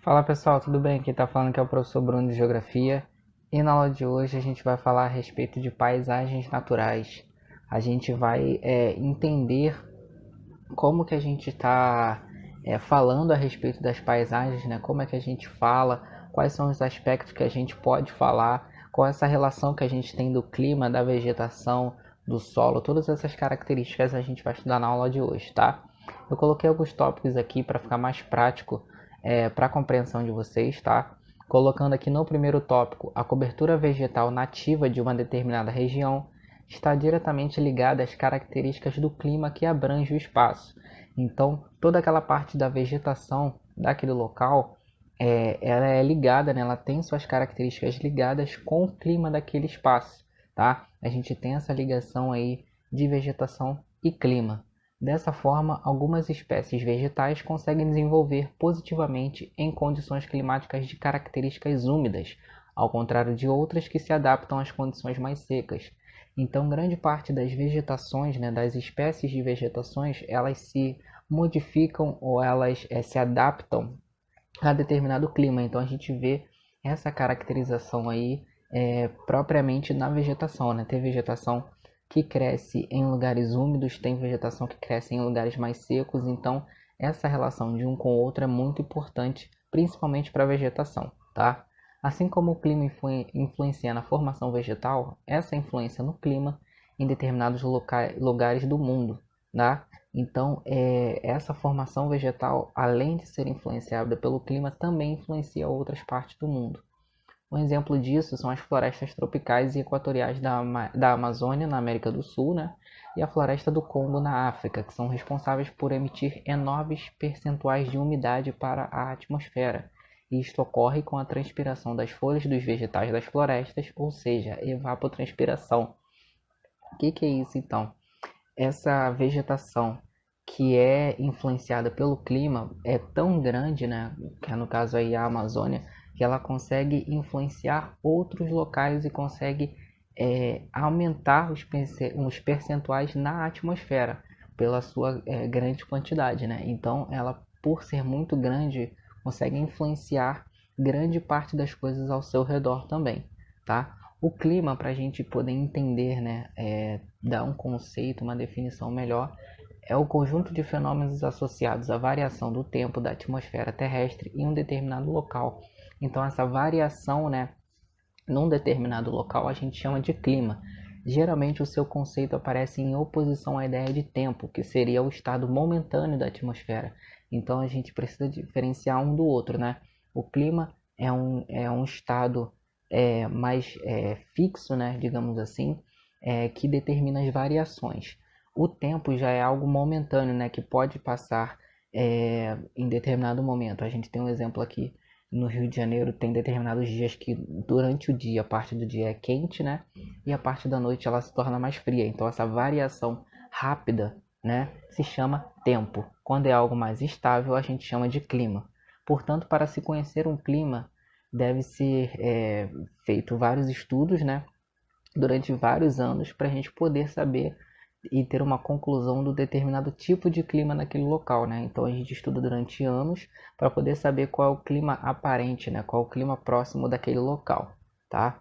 Fala pessoal, tudo bem? Quem está falando aqui é o professor Bruno de Geografia e na aula de hoje a gente vai falar a respeito de paisagens naturais. A gente vai entender como que a gente está falando a respeito das paisagens, né? Como é que a gente fala, quais são os aspectos que a gente pode falar, qual é essa relação que a gente tem do clima, da vegetação, do solo, todas essas características a gente vai estudar na aula de hoje, tá? Eu coloquei alguns tópicos aqui para ficar mais prático para a compreensão de vocês, tá? Colocando aqui no primeiro tópico, a cobertura vegetal nativa de uma determinada região está diretamente ligada às características do clima que abrange o espaço. Então, toda aquela parte da vegetação daquele local, ela é ligada, né? Ela tem suas características ligadas com o clima daquele espaço, tá? A gente tem essa ligação aí de vegetação e clima. Dessa forma, algumas espécies vegetais conseguem desenvolver positivamente em condições climáticas de características úmidas, ao contrário de outras que se adaptam às condições mais secas. Então, grande parte das vegetações, né, das espécies de vegetações, elas se modificam ou elas se adaptam a determinado clima. Então, a gente vê essa caracterização aí propriamente na vegetação, né? Tem vegetação que cresce em lugares úmidos, tem vegetação que cresce em lugares mais secos. Então, essa relação de um com o outro é muito importante, principalmente para a vegetação, tá? Assim como o clima influencia na formação vegetal, essa influência no clima em determinados lugares do mundo, tá? Então, essa formação vegetal, além de ser influenciada pelo clima, também influencia outras partes do mundo. Um exemplo disso são as florestas tropicais e equatoriais da Amazônia, na América do Sul, né? E a floresta do Congo, na África, que são responsáveis por emitir enormes percentuais de umidade para a atmosfera. E isto ocorre com a transpiração das folhas dos vegetais das florestas, ou seja, evapotranspiração. O que é isso então? Essa vegetação que é influenciada pelo clima é tão grande, né, que é no caso aí a Amazônia, que ela consegue influenciar outros locais e consegue aumentar os percentuais na atmosfera pela sua grande quantidade, né? Então, ela, por ser muito grande, consegue influenciar grande parte das coisas ao seu redor também, tá? O clima, para a gente poder entender, né, dar um conceito, uma definição melhor, é o conjunto de fenômenos associados à variação do tempo da atmosfera terrestre em um determinado local. Então, essa variação, né, num determinado local a gente chama de clima. Geralmente, o seu conceito aparece em oposição à ideia de tempo, que seria o estado momentâneo da atmosfera. Então, a gente precisa diferenciar um do outro, né? O clima é um estado mais fixo, né, digamos assim, que determina as variações. O tempo já é algo momentâneo, né, que pode passar em determinado momento. A gente tem um exemplo aqui no Rio de Janeiro, tem determinados dias que durante o dia, a parte do dia é quente, né? E a parte da noite ela se torna mais fria. Então essa variação rápida, né, se chama tempo. Quando é algo mais estável, a gente chama de clima. Portanto, para se conhecer um clima, deve ser feito vários estudos, né, durante vários anos para a gente poder saber e ter uma conclusão do determinado tipo de clima naquele local, né? Então a gente estuda durante anos para poder saber qual é o clima aparente, né? Qual é o clima próximo daquele local, tá?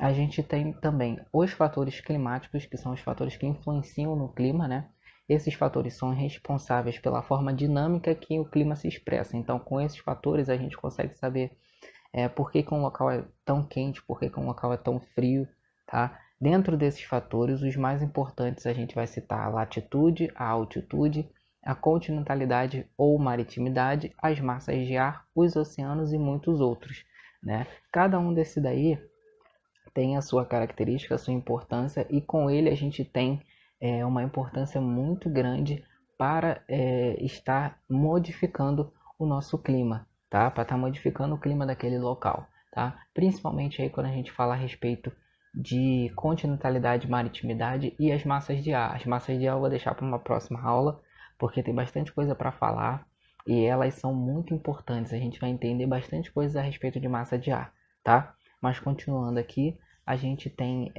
A gente tem também os fatores climáticos, que são os fatores que influenciam no clima, né? Esses fatores são responsáveis pela forma dinâmica que o clima se expressa. Então, com esses fatores, a gente consegue saber por que um local é tão quente, por que um local é tão frio, tá? Dentro desses fatores, os mais importantes a gente vai citar a latitude, a altitude, a continentalidade ou maritimidade, as massas de ar, os oceanos e muitos outros, né? Cada um desses daí tem a sua característica, a sua importância e com ele a gente tem uma importância muito grande para estar modificando o nosso clima, tá? Para estar modificando o clima daquele local, tá? Principalmente aí quando a gente fala a respeito de continentalidade, maritimidade e as massas de ar. As massas de ar eu vou deixar para uma próxima aula, porque tem bastante coisa para falar e elas são muito importantes. A gente vai entender bastante coisas a respeito de massa de ar, tá? Mas continuando aqui, a gente tem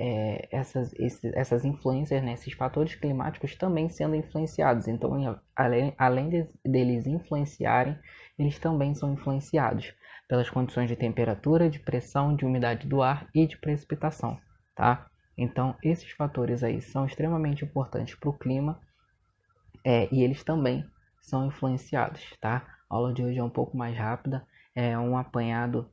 essas influências, né, esses fatores climáticos também sendo influenciados. Então, além deles influenciarem, eles também são influenciados pelas condições de temperatura, de pressão, de umidade do ar e de precipitação, tá? Então, esses fatores aí são extremamente importantes para o clima, e eles também são influenciados, tá? A aula de hoje é um pouco mais rápida, é um apanhado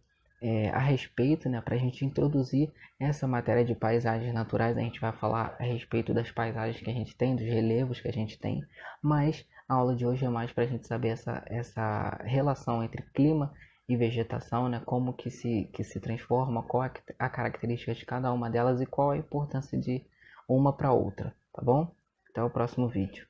a respeito, né, para a gente introduzir essa matéria de paisagens naturais. A gente vai falar a respeito das paisagens que a gente tem, dos relevos que a gente tem, mas a aula de hoje é mais para a gente saber essa relação entre clima e vegetação, né, como que se transforma, qual é a característica de cada uma delas e qual a importância de uma para outra, tá bom? Até o próximo vídeo.